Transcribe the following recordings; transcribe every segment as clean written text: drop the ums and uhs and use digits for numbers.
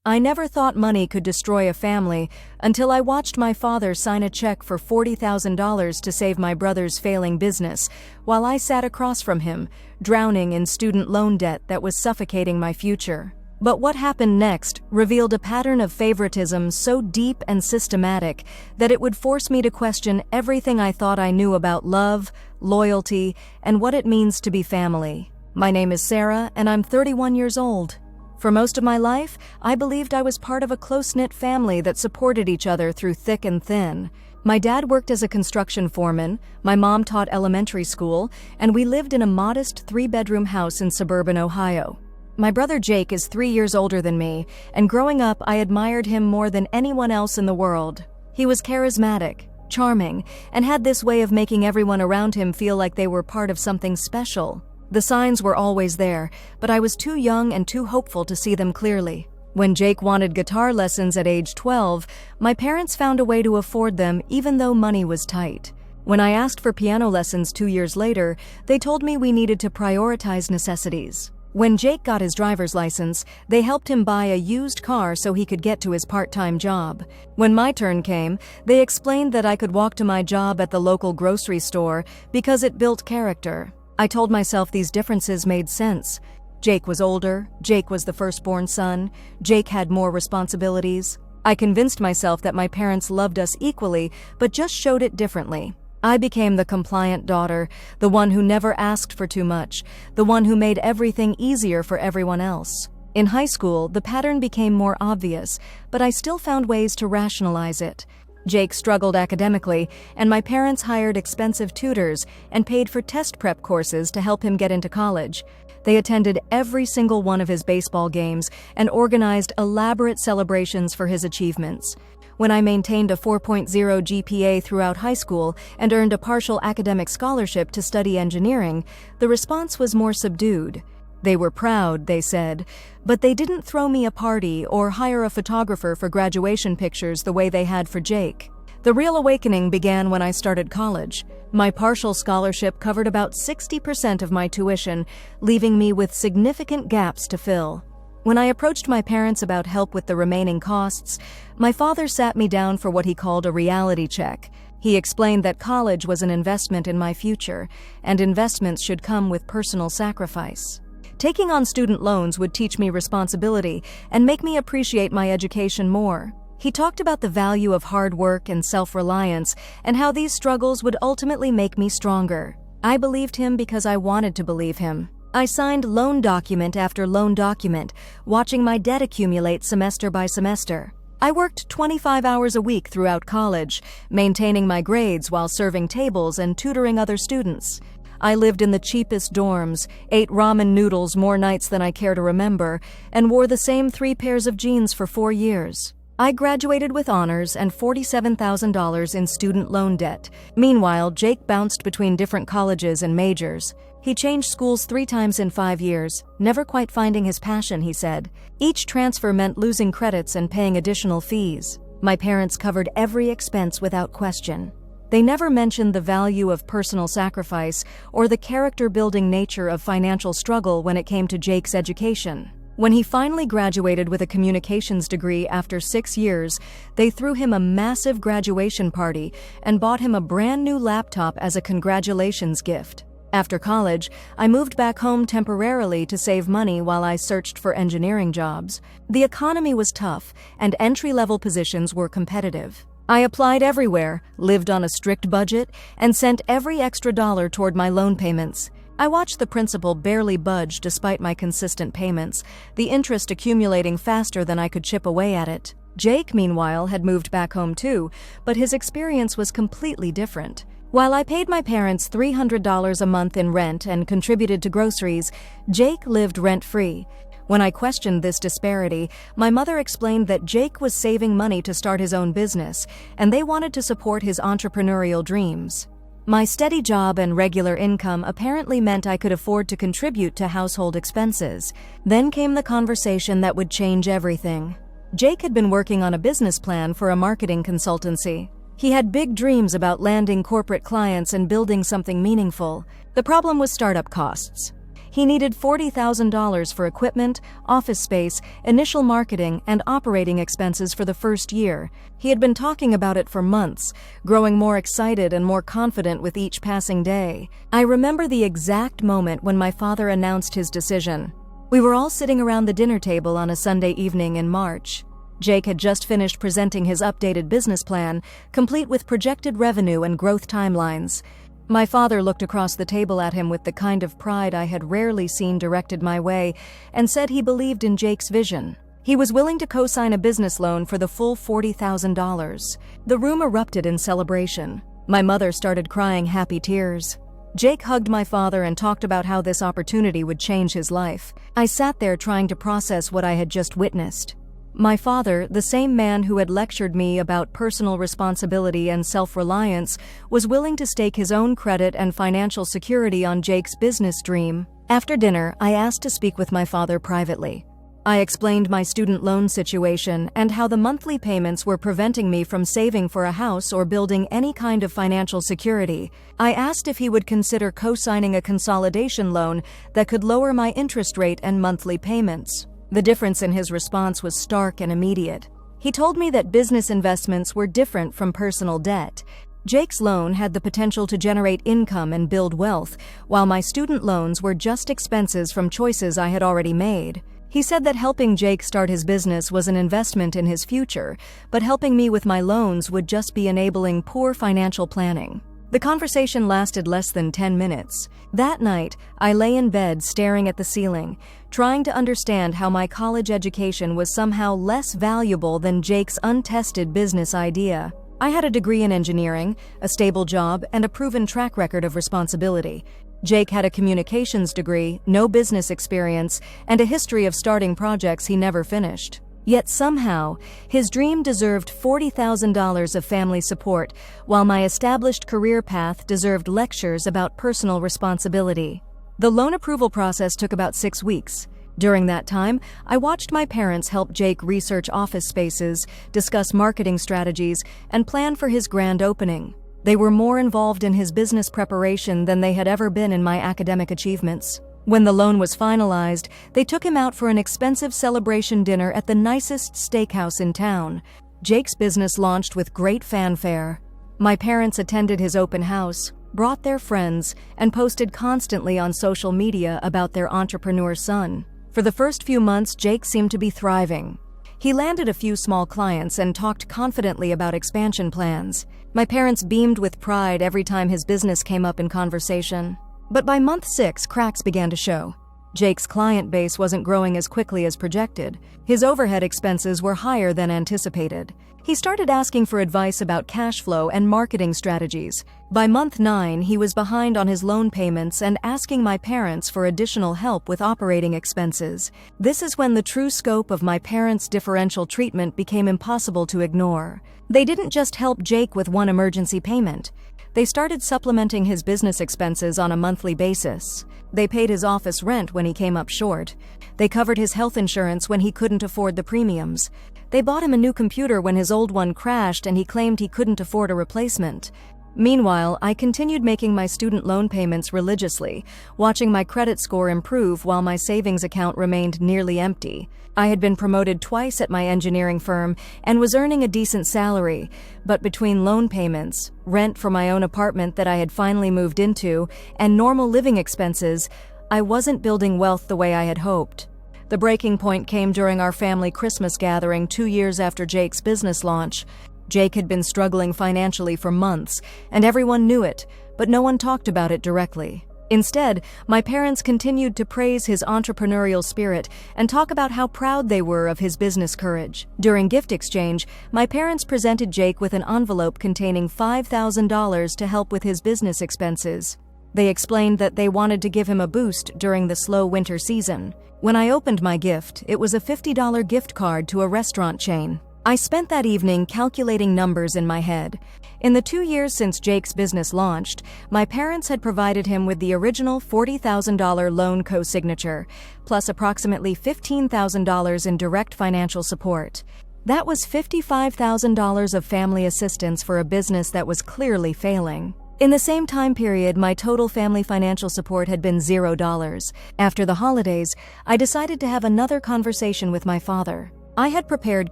I never thought money could destroy a family until I watched my father sign a check for $40,000 to save my brother's failing business, while I sat across from him, drowning in student loan debt that was suffocating my future. But what happened next revealed a pattern of favoritism so deep and systematic that it would force me to question everything I thought I knew about love, loyalty, and what it means to be family. My name is Sarah, and I'm 31 years old. For most of my life, I believed I was part of a close-knit family that supported each other through thick and thin. My dad worked as a construction foreman, my mom taught elementary school, and we lived in a modest 3-bedroom house in suburban Ohio. My brother Jake is 3 years older than me, and growing up, I admired him more than anyone else in the world. He was charismatic, charming, and had this way of making everyone around him feel like they were part of something special. The signs were always there, but I was too young and too hopeful to see them clearly. When Jake wanted guitar lessons at age 12, my parents found a way to afford them even though money was tight. When I asked for piano lessons 2 years later, they told me we needed to prioritize necessities. When Jake got his driver's license, they helped him buy a used car so he could get to his part-time job. When my turn came, they explained that I could walk to my job at the local grocery store because it built character. I told myself these differences made sense. Jake was older, Jake was the firstborn son, Jake had more responsibilities. I convinced myself that my parents loved us equally, but just showed it differently. I became the compliant daughter, the one who never asked for too much, the one who made everything easier for everyone else. In high school, the pattern became more obvious, but I still found ways to rationalize it. Jake struggled academically, and my parents hired expensive tutors and paid for test prep courses to help him get into college. They attended every single one of his baseball games and organized elaborate celebrations for his achievements. When I maintained a 4.0 GPA throughout high school and earned a partial academic scholarship to study engineering, the response was more subdued. They were proud, they said, but they didn't throw me a party or hire a photographer for graduation pictures the way they had for Jake. The real awakening began when I started college. My partial scholarship covered about 60% of my tuition, leaving me with significant gaps to fill. When I approached my parents about help with the remaining costs, my father sat me down for what he called a reality check. He explained that college was an investment in my future, and investments should come with personal sacrifice. Taking on student loans would teach me responsibility and make me appreciate my education more. He talked about the value of hard work and self-reliance and how these struggles would ultimately make me stronger. I believed him because I wanted to believe him. I signed loan document after loan document, watching my debt accumulate semester by semester. I worked 25 hours a week throughout college, maintaining my grades while serving tables and tutoring other students. I lived in the cheapest dorms, ate ramen noodles more nights than I care to remember, and wore the same 3 pairs of jeans for 4 years. I graduated with honors and $47,000 in student loan debt. Meanwhile, Jake bounced between different colleges and majors. He changed schools 3 times in 5 years, never quite finding his passion, he said. Each transfer meant losing credits and paying additional fees. My parents covered every expense without question. They never mentioned the value of personal sacrifice or the character-building nature of financial struggle when it came to Jake's education. When he finally graduated with a communications degree after 6 years, they threw him a massive graduation party and bought him a brand new laptop as a congratulations gift. After college, I moved back home temporarily to save money while I searched for engineering jobs. The economy was tough, and entry-level positions were competitive. I applied everywhere, lived on a strict budget, and sent every extra dollar toward my loan payments. I watched the principal barely budge despite my consistent payments, the interest accumulating faster than I could chip away at it. Jake, meanwhile, had moved back home too, but his experience was completely different. While I paid my parents $300 a month in rent and contributed to groceries, Jake lived rent-free. When I questioned this disparity, my mother explained that Jake was saving money to start his own business, and they wanted to support his entrepreneurial dreams. My steady job and regular income apparently meant I could afford to contribute to household expenses. Then came the conversation that would change everything. Jake had been working on a business plan for a marketing consultancy. He had big dreams about landing corporate clients and building something meaningful. The problem was startup costs. He needed $40,000 for equipment, office space, initial marketing, and operating expenses for the first year. He had been talking about it for months, growing more excited and more confident with each passing day. I remember the exact moment when my father announced his decision. We were all sitting around the dinner table on a Sunday evening in March. Jake had just finished presenting his updated business plan, complete with projected revenue and growth timelines. My father looked across the table at him with the kind of pride I had rarely seen directed my way and said he believed in Jake's vision. He was willing to co-sign a business loan for the full $40,000. The room erupted in celebration. My mother started crying happy tears. Jake hugged my father and talked about how this opportunity would change his life. I sat there trying to process what I had just witnessed. My father, the same man who had lectured me about personal responsibility and self-reliance, was willing to stake his own credit and financial security on Jake's business dream. After dinner, I asked to speak with my father privately. I explained my student loan situation and how the monthly payments were preventing me from saving for a house or building any kind of financial security. I asked if he would consider co-signing a consolidation loan that could lower my interest rate and monthly payments. The difference in his response was stark and immediate. He told me that business investments were different from personal debt. Jake's loan had the potential to generate income and build wealth, while my student loans were just expenses from choices I had already made. He said that helping Jake start his business was an investment in his future, but helping me with my loans would just be enabling poor financial planning. The conversation lasted less than 10 minutes. That night, I lay in bed staring at the ceiling, trying to understand how my college education was somehow less valuable than Jake's untested business idea. I had a degree in engineering, a stable job, and a proven track record of responsibility. Jake had a communications degree, no business experience, and a history of starting projects he never finished. Yet somehow, his dream deserved $40,000 of family support, while my established career path deserved lectures about personal responsibility. The loan approval process took about 6 weeks. During that time, I watched my parents help Jake research office spaces, discuss marketing strategies, and plan for his grand opening. They were more involved in his business preparation than they had ever been in my academic achievements. When the loan was finalized, they took him out for an expensive celebration dinner at the nicest steakhouse in town. Jake's business launched with great fanfare. My parents attended his open house, brought their friends, and posted constantly on social media about their entrepreneur son. For the first few months, Jake seemed to be thriving. He landed a few small clients and talked confidently about expansion plans. My parents beamed with pride every time his business came up in conversation. But by month 6, cracks began to show. Jake's client base wasn't growing as quickly as projected. His overhead expenses were higher than anticipated. He started asking for advice about cash flow and marketing strategies. By month 9, he was behind on his loan payments and asking my parents for additional help with operating expenses. This is when the true scope of my parents' differential treatment became impossible to ignore. They didn't just help Jake with one emergency payment. They started supplementing his business expenses on a monthly basis. They paid his office rent when he came up short. They covered his health insurance when he couldn't afford the premiums. They bought him a new computer when his old one crashed and he claimed he couldn't afford a replacement. Meanwhile, I continued making my student loan payments religiously, watching my credit score improve while my savings account remained nearly empty. I had been promoted twice at my engineering firm and was earning a decent salary, but between loan payments, rent for my own apartment that I had finally moved into, and normal living expenses, I wasn't building wealth the way I had hoped. The breaking point came during our family Christmas gathering 2 years after Jake's business launch. Jake had been struggling financially for months, and everyone knew it, but no one talked about it directly. Instead, my parents continued to praise his entrepreneurial spirit and talk about how proud they were of his business courage. During gift exchange, my parents presented Jake with an envelope containing $5,000 to help with his business expenses. They explained that they wanted to give him a boost during the slow winter season. When I opened my gift, it was a $50 gift card to a restaurant chain. I spent that evening calculating numbers in my head. In the 2 years since Jake's business launched, my parents had provided him with the original $40,000 loan co-signature, plus approximately $15,000 in direct financial support. That was $55,000 of family assistance for a business that was clearly failing. In the same time period, my total family financial support had been $0. After the holidays, I decided to have another conversation with my father. I had prepared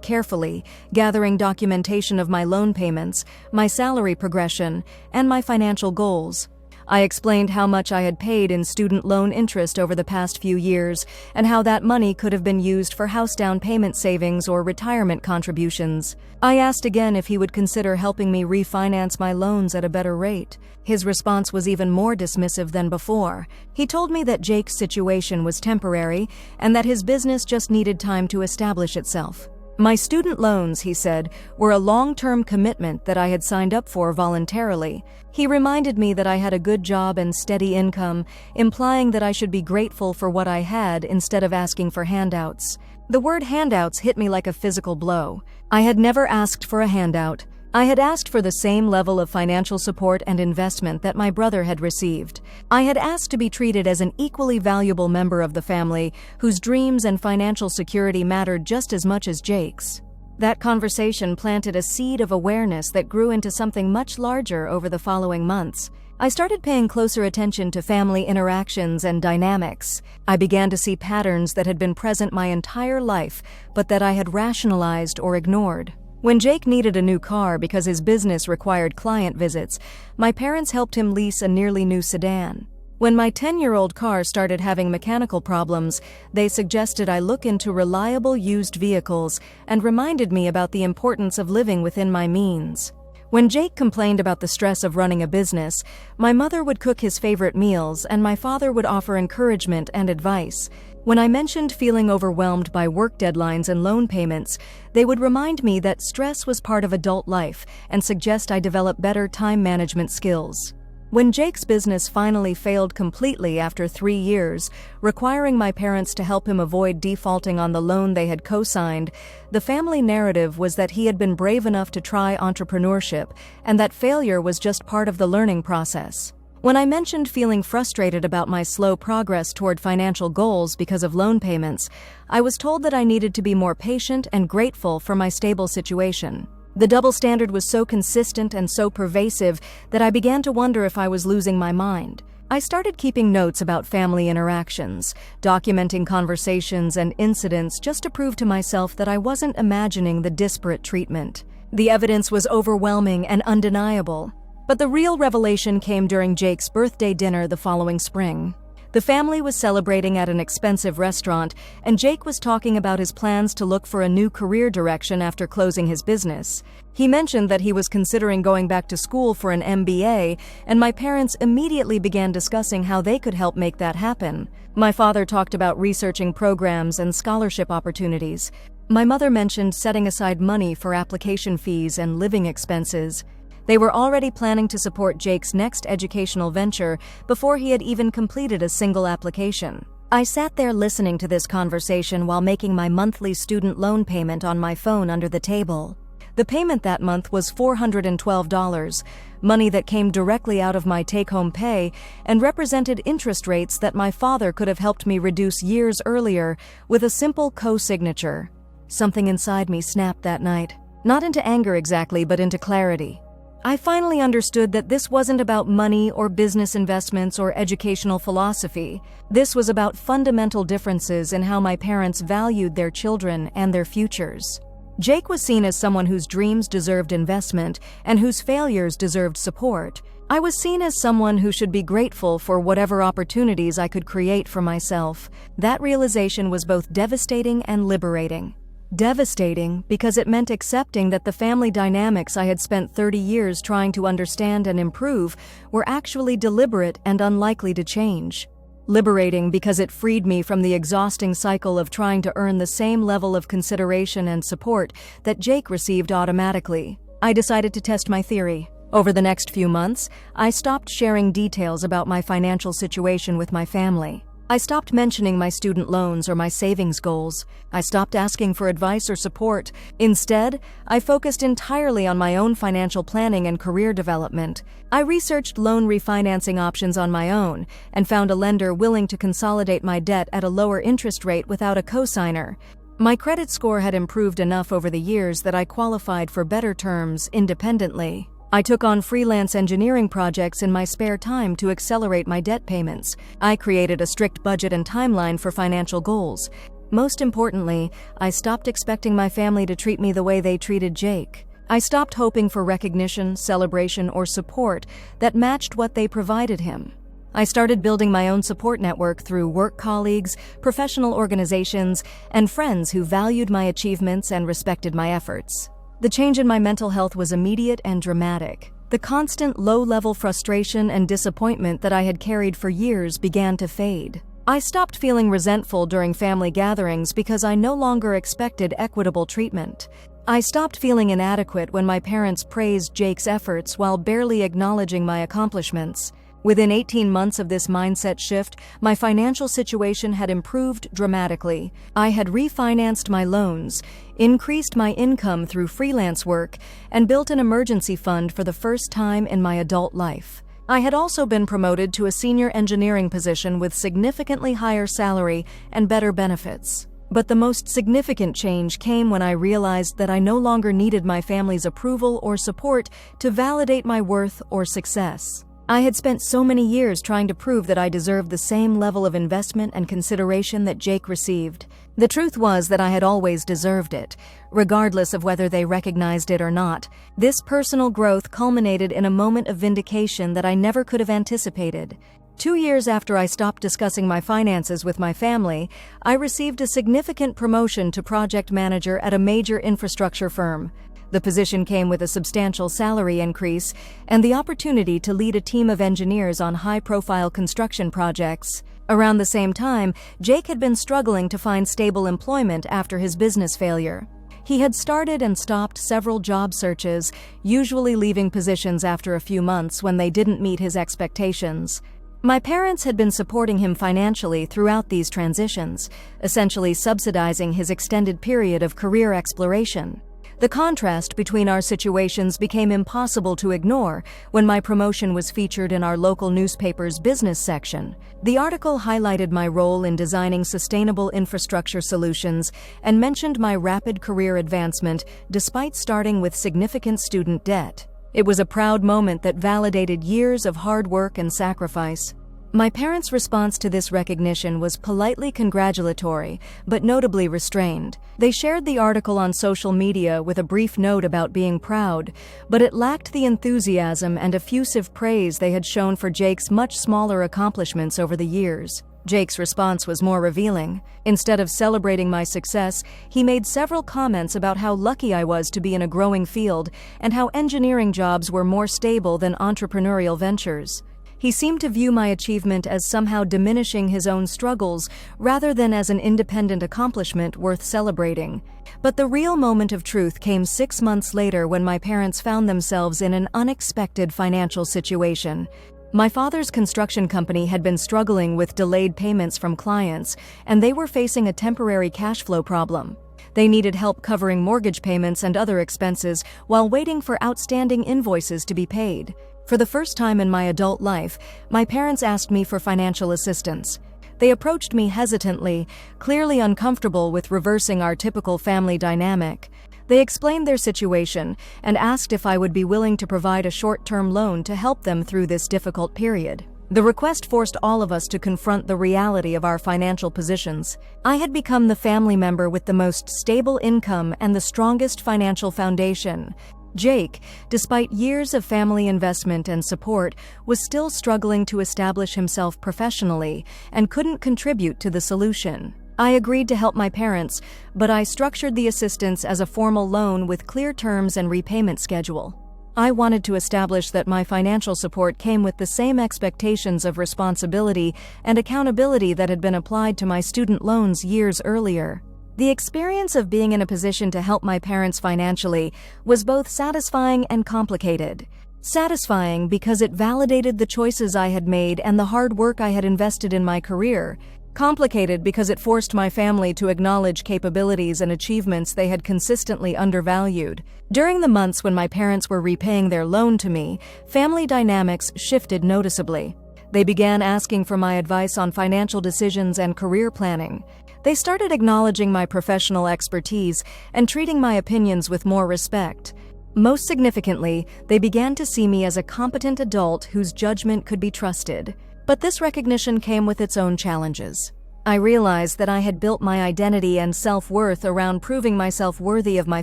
carefully, gathering documentation of my loan payments, my salary progression, and my financial goals. I explained how much I had paid in student loan interest over the past few years and how that money could have been used for house down payment savings or retirement contributions. I asked again if he would consider helping me refinance my loans at a better rate. His response was even more dismissive than before. He told me that Jake's situation was temporary and that his business just needed time to establish itself. My student loans, he said, were a long-term commitment that I had signed up for voluntarily. He reminded me that I had a good job and steady income, implying that I should be grateful for what I had instead of asking for handouts. The word handouts hit me like a physical blow. I had never asked for a handout. I had asked for the same level of financial support and investment that my brother had received. I had asked to be treated as an equally valuable member of the family whose dreams and financial security mattered just as much as Jake's. That conversation planted a seed of awareness that grew into something much larger over the following months. I started paying closer attention to family interactions and dynamics. I began to see patterns that had been present my entire life, but that I had rationalized or ignored. When Jake needed a new car because his business required client visits, my parents helped him lease a nearly new sedan. When my 10-year-old car started having mechanical problems, they suggested I look into reliable used vehicles and reminded me about the importance of living within my means. When Jake complained about the stress of running a business, my mother would cook his favorite meals and my father would offer encouragement and advice. When I mentioned feeling overwhelmed by work deadlines and loan payments, they would remind me that stress was part of adult life and suggest I develop better time management skills. When Jake's business finally failed completely after 3 years, requiring my parents to help him avoid defaulting on the loan they had co-signed, the family narrative was that he had been brave enough to try entrepreneurship and that failure was just part of the learning process. When I mentioned feeling frustrated about my slow progress toward financial goals because of loan payments, I was told that I needed to be more patient and grateful for my stable situation. The double standard was so consistent and so pervasive that I began to wonder if I was losing my mind. I started keeping notes about family interactions, documenting conversations and incidents just to prove to myself that I wasn't imagining the disparate treatment. The evidence was overwhelming and undeniable. But the real revelation came during Jake's birthday dinner the following spring. The family was celebrating at an expensive restaurant, and Jake was talking about his plans to look for a new career direction after closing his business. He mentioned that he was considering going back to school for an MBA, and my parents immediately began discussing how they could help make that happen. My father talked about researching programs and scholarship opportunities. My mother mentioned setting aside money for application fees and living expenses. They were already planning to support Jake's next educational venture before he had even completed a single application. I sat there listening to this conversation while making my monthly student loan payment on my phone under the table. The payment that month was $412, money that came directly out of my take-home pay and represented interest rates that my father could have helped me reduce years earlier with a simple co-signature. Something inside me snapped that night. Not into anger exactly, but into clarity. I finally understood that this wasn't about money or business investments or educational philosophy. This was about fundamental differences in how my parents valued their children and their futures. Jake was seen as someone whose dreams deserved investment and whose failures deserved support. I was seen as someone who should be grateful for whatever opportunities I could create for myself. That realization was both devastating and liberating. Devastating because it meant accepting that the family dynamics I had spent 30 years trying to understand and improve were actually deliberate and unlikely to change. Liberating because it freed me from the exhausting cycle of trying to earn the same level of consideration and support that Jake received automatically. I decided to test my theory. Over the next few months, I stopped sharing details about my financial situation with my family. I stopped mentioning my student loans or my savings goals. I stopped asking for advice or support. Instead, I focused entirely on my own financial planning and career development. I researched loan refinancing options on my own and found a lender willing to consolidate my debt at a lower interest rate without a cosigner. My credit score had improved enough over the years that I qualified for better terms independently. I took on freelance engineering projects in my spare time to accelerate my debt payments. I created a strict budget and timeline for financial goals. Most importantly, I stopped expecting my family to treat me the way they treated Jake. I stopped hoping for recognition, celebration, or support that matched what they provided him. I started building my own support network through work colleagues, professional organizations, and friends who valued my achievements and respected my efforts. The change in my mental health was immediate and dramatic. The constant low-level frustration and disappointment that I had carried for years began to fade. I stopped feeling resentful during family gatherings because I no longer expected equitable treatment. I stopped feeling inadequate when my parents praised Jake's efforts while barely acknowledging my accomplishments. Within 18 months of this mindset shift, my financial situation had improved dramatically. I had refinanced my loans, increased my income through freelance work, and built an emergency fund for the first time in my adult life. I had also been promoted to a senior engineering position with significantly higher salary and better benefits. But the most significant change came when I realized that I no longer needed my family's approval or support to validate my worth or success. I had spent so many years trying to prove that I deserved the same level of investment and consideration that Jake received. The truth was that I had always deserved it, regardless of whether they recognized it or not. This personal growth culminated in a moment of vindication that I never could have anticipated. 2 years after I stopped discussing my finances with my family, I received a significant promotion to project manager at a major infrastructure firm. The position came with a substantial salary increase and the opportunity to lead a team of engineers on high-profile construction projects. Around the same time, Jake had been struggling to find stable employment after his business failure. He had started and stopped several job searches, usually leaving positions after a few months when they didn't meet his expectations. My parents had been supporting him financially throughout these transitions, essentially subsidizing his extended period of career exploration. The contrast between our situations became impossible to ignore when my promotion was featured in our local newspaper's business section. The article highlighted my role in designing sustainable infrastructure solutions and mentioned my rapid career advancement despite starting with significant student debt. It was a proud moment that validated years of hard work and sacrifice. My parents' response to this recognition was politely congratulatory, but notably restrained. They shared the article on social media with a brief note about being proud, but it lacked the enthusiasm and effusive praise they had shown for Jake's much smaller accomplishments over the years. Jake's response was more revealing. Instead of celebrating my success, he made several comments about how lucky I was to be in a growing field and how engineering jobs were more stable than entrepreneurial ventures. He seemed to view my achievement as somehow diminishing his own struggles rather than as an independent accomplishment worth celebrating. But the real moment of truth came 6 months later when my parents found themselves in an unexpected financial situation. My father's construction company had been struggling with delayed payments from clients, and they were facing a temporary cash flow problem. They needed help covering mortgage payments and other expenses while waiting for outstanding invoices to be paid. For the first time in my adult life, my parents asked me for financial assistance. They approached me hesitantly, clearly uncomfortable with reversing our typical family dynamic. They explained their situation and asked if I would be willing to provide a short-term loan to help them through this difficult period. The request forced all of us to confront the reality of our financial positions. I had become the family member with the most stable income and the strongest financial foundation. Jake, despite years of family investment and support, was still struggling to establish himself professionally and couldn't contribute to the solution. I agreed to help my parents, but I structured the assistance as a formal loan with clear terms and repayment schedule. I wanted to establish that my financial support came with the same expectations of responsibility and accountability that had been applied to my student loans years earlier. The experience of being in a position to help my parents financially was both satisfying and complicated. Satisfying because it validated the choices I had made and the hard work I had invested in my career. Complicated because it forced my family to acknowledge capabilities and achievements they had consistently undervalued. During the months when my parents were repaying their loan to me, family dynamics shifted noticeably. They began asking for my advice on financial decisions and career planning. They started acknowledging my professional expertise and treating my opinions with more respect. Most significantly, they began to see me as a competent adult whose judgment could be trusted. But this recognition came with its own challenges. I realized that I had built my identity and self-worth around proving myself worthy of my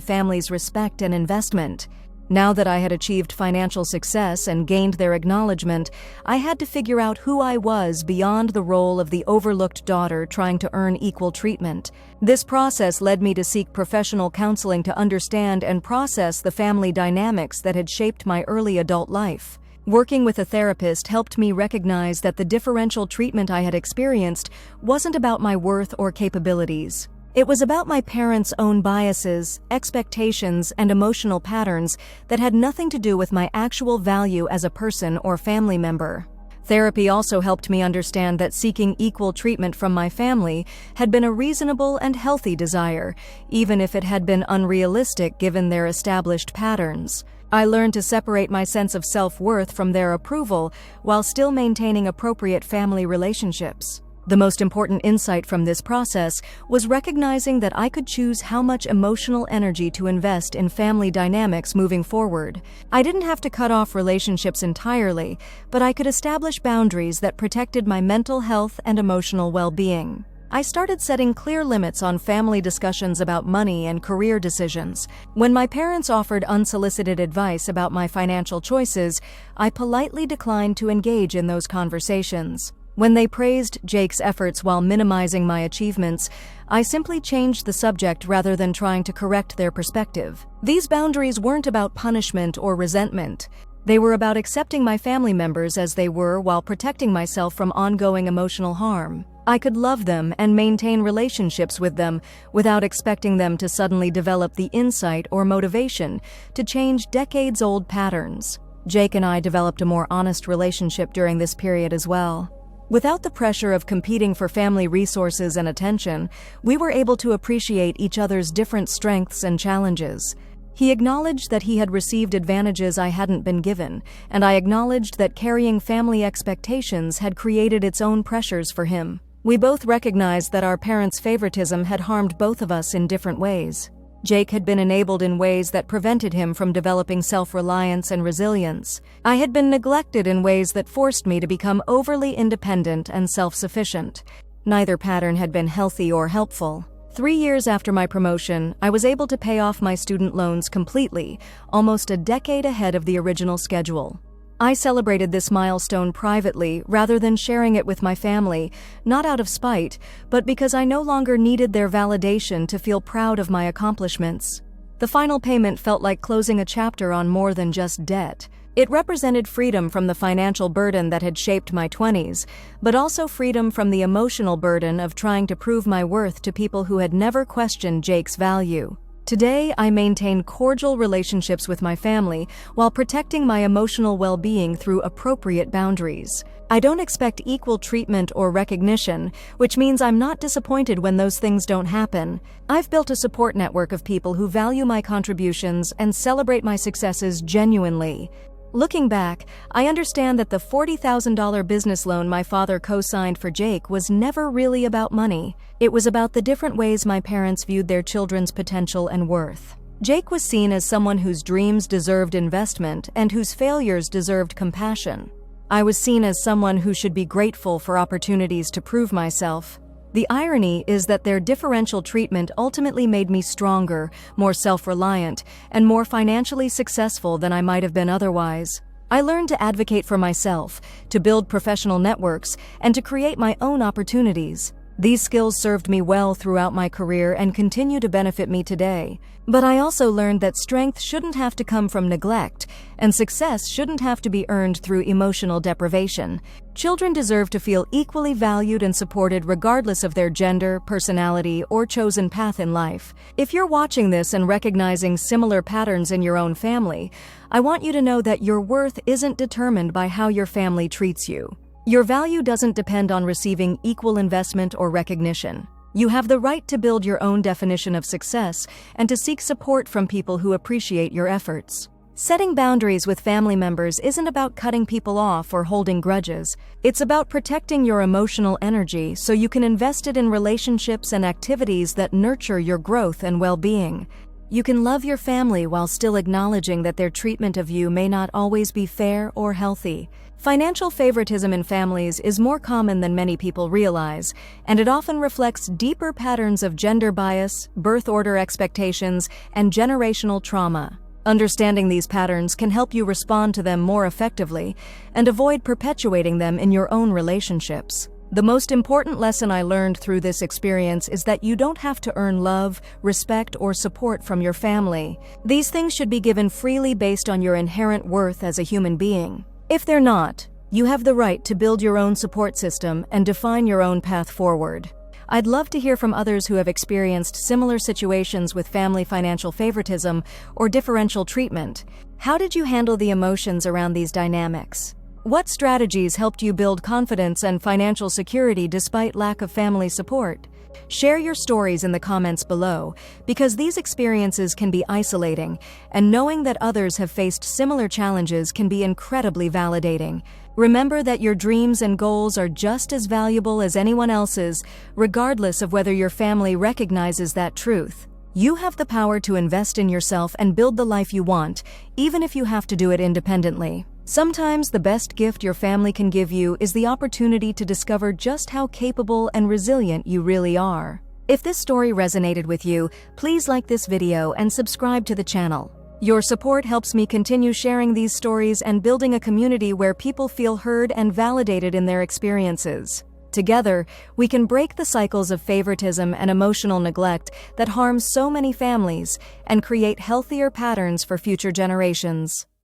family's respect and investment. Now that I had achieved financial success and gained their acknowledgement, I had to figure out who I was beyond the role of the overlooked daughter trying to earn equal treatment. This process led me to seek professional counseling to understand and process the family dynamics that had shaped my early adult life. Working with a therapist helped me recognize that the differential treatment I had experienced wasn't about my worth or capabilities. It was about my parents' own biases, expectations, and emotional patterns that had nothing to do with my actual value as a person or family member. Therapy also helped me understand that seeking equal treatment from my family had been a reasonable and healthy desire, even if it had been unrealistic given their established patterns. I learned to separate my sense of self-worth from their approval while still maintaining appropriate family relationships. The most important insight from this process was recognizing that I could choose how much emotional energy to invest in family dynamics moving forward. I didn't have to cut off relationships entirely, but I could establish boundaries that protected my mental health and emotional well-being. I started setting clear limits on family discussions about money and career decisions. When my parents offered unsolicited advice about my financial choices, I politely declined to engage in those conversations. When they praised Jake's efforts while minimizing my achievements, I simply changed the subject rather than trying to correct their perspective. These boundaries weren't about punishment or resentment. They were about accepting my family members as they were while protecting myself from ongoing emotional harm. I could love them and maintain relationships with them without expecting them to suddenly develop the insight or motivation to change decades-old patterns. Jake and I developed a more honest relationship during this period as well. Without the pressure of competing for family resources and attention, we were able to appreciate each other's different strengths and challenges. He acknowledged that he had received advantages I hadn't been given, and I acknowledged that carrying family expectations had created its own pressures for him. We both recognized that our parents' favoritism had harmed both of us in different ways. Jake had been enabled in ways that prevented him from developing self-reliance and resilience. I had been neglected in ways that forced me to become overly independent and self-sufficient. Neither pattern had been healthy or helpful. 3 years after my promotion, I was able to pay off my student loans completely, almost a decade ahead of the original schedule. I celebrated this milestone privately rather than sharing it with my family, not out of spite, but because I no longer needed their validation to feel proud of my accomplishments. The final payment felt like closing a chapter on more than just debt. It represented freedom from the financial burden that had shaped my 20s, but also freedom from the emotional burden of trying to prove my worth to people who had never questioned Jake's value. Today, I maintain cordial relationships with my family while protecting my emotional well-being through appropriate boundaries. I don't expect equal treatment or recognition, which means I'm not disappointed when those things don't happen. I've built a support network of people who value my contributions and celebrate my successes genuinely. Looking back, I understand that the $40,000 business loan my father co-signed for Jake was never really about money. It was about the different ways my parents viewed their children's potential and worth. Jake was seen as someone whose dreams deserved investment and whose failures deserved compassion. I was seen as someone who should be grateful for opportunities to prove myself. The irony is that their differential treatment ultimately made me stronger, more self-reliant, and more financially successful than I might have been otherwise. I learned to advocate for myself, to build professional networks, and to create my own opportunities. These skills served me well throughout my career and continue to benefit me today. But I also learned that strength shouldn't have to come from neglect, and success shouldn't have to be earned through emotional deprivation. Children deserve to feel equally valued and supported regardless of their gender, personality, or chosen path in life. If you're watching this and recognizing similar patterns in your own family, I want you to know that your worth isn't determined by how your family treats you. Your value doesn't depend on receiving equal investment or recognition. You have the right to build your own definition of success and to seek support from people who appreciate your efforts. Setting boundaries with family members isn't about cutting people off or holding grudges. It's about protecting your emotional energy so you can invest it in relationships and activities that nurture your growth and well-being. You can love your family while still acknowledging that their treatment of you may not always be fair or healthy. Financial favoritism in families is more common than many people realize, and it often reflects deeper patterns of gender bias, birth order expectations, and generational trauma. Understanding these patterns can help you respond to them more effectively and avoid perpetuating them in your own relationships. The most important lesson I learned through this experience is that you don't have to earn love, respect, or support from your family. These things should be given freely based on your inherent worth as a human being. If they're not, you have the right to build your own support system and define your own path forward. I'd love to hear from others who have experienced similar situations with family financial favoritism or differential treatment. How did you handle the emotions around these dynamics? What strategies helped you build confidence and financial security despite lack of family support? Share your stories in the comments below, because these experiences can be isolating, and knowing that others have faced similar challenges can be incredibly validating. Remember that your dreams and goals are just as valuable as anyone else's, regardless of whether your family recognizes that truth. You have the power to invest in yourself and build the life you want, even if you have to do it independently. Sometimes the best gift your family can give you is the opportunity to discover just how capable and resilient you really are. If this story resonated with you, please like this video and subscribe to the channel. Your support helps me continue sharing these stories and building a community where people feel heard and validated in their experiences. Together, we can break the cycles of favoritism and emotional neglect that harm so many families and create healthier patterns for future generations.